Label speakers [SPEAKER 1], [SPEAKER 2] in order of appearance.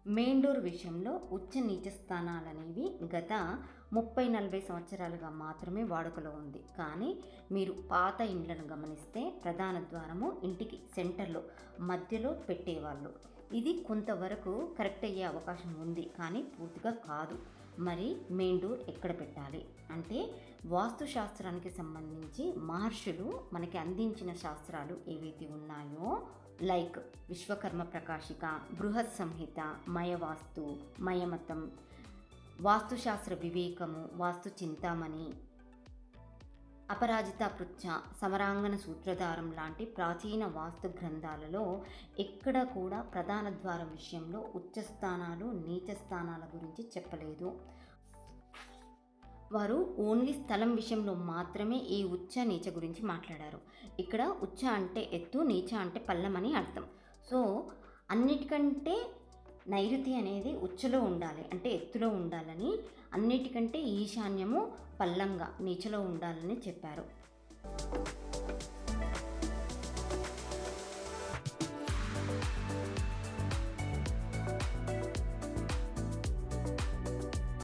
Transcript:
[SPEAKER 1] Main door విషయంలో ఉచ్చ నీచ స్థానాలనేవి గత 30-40 సంవత్సరాలుగా మాత్రమే వాడుకలో ఉంది. కానీ మీరు పాత ఇండ్లను గమనిస్తే ప్రధాన ద్వారము ఇంటికి సెంటర్లో మధ్యలో పెట్టేవాళ్ళు. ఇది కొంతవరకు కరెక్ట్ అయ్యే అవకాశం ఉంది, కానీ పూర్తిగా కాదు. మరి మెయిన్ డోర్ ఎక్కడ పెట్టాలి అంటే, వాస్తుశాస్త్రానికి సంబంధించి మహర్షులు మనకి అందించిన శాస్త్రాలు ఏవైతే ఉన్నాయో, లైక్ విశ్వకర్మ ప్రకాశిక, బృహత్ సంహిత, మయవాస్తు, మయమతం, వాస్తుశాస్త్ర వివేకము, వాస్తు చింతామణి, అపరాజిత పృచ్ఛ, సమరాంగణ సూత్రధారం లాంటి ప్రాచీన వాస్తు గ్రంథాలలో ఎక్కడ కూడా ప్రధాన ద్వారం విషయంలో ఉచ్చ స్థానాలు నీచ స్థానాల గురించి చెప్పలేదు. వారు ఓన్లీ స్థలం విషయంలో మాత్రమే ఈ ఉచ్చ నీచ గురించి మాట్లాడారు. ఇక్కడ ఉచ్చ అంటే ఎత్తు, నీచ అంటే పల్లం అని అర్థం. సో అన్నిటికంటే నైరుతి అనేది ఉచ్చలో ఉండాలి, అంటే ఎత్తులో ఉండాలని, అన్నిటికంటే ఈశాన్యము పల్లంగా నీచలో ఉండాలని చెప్పారు.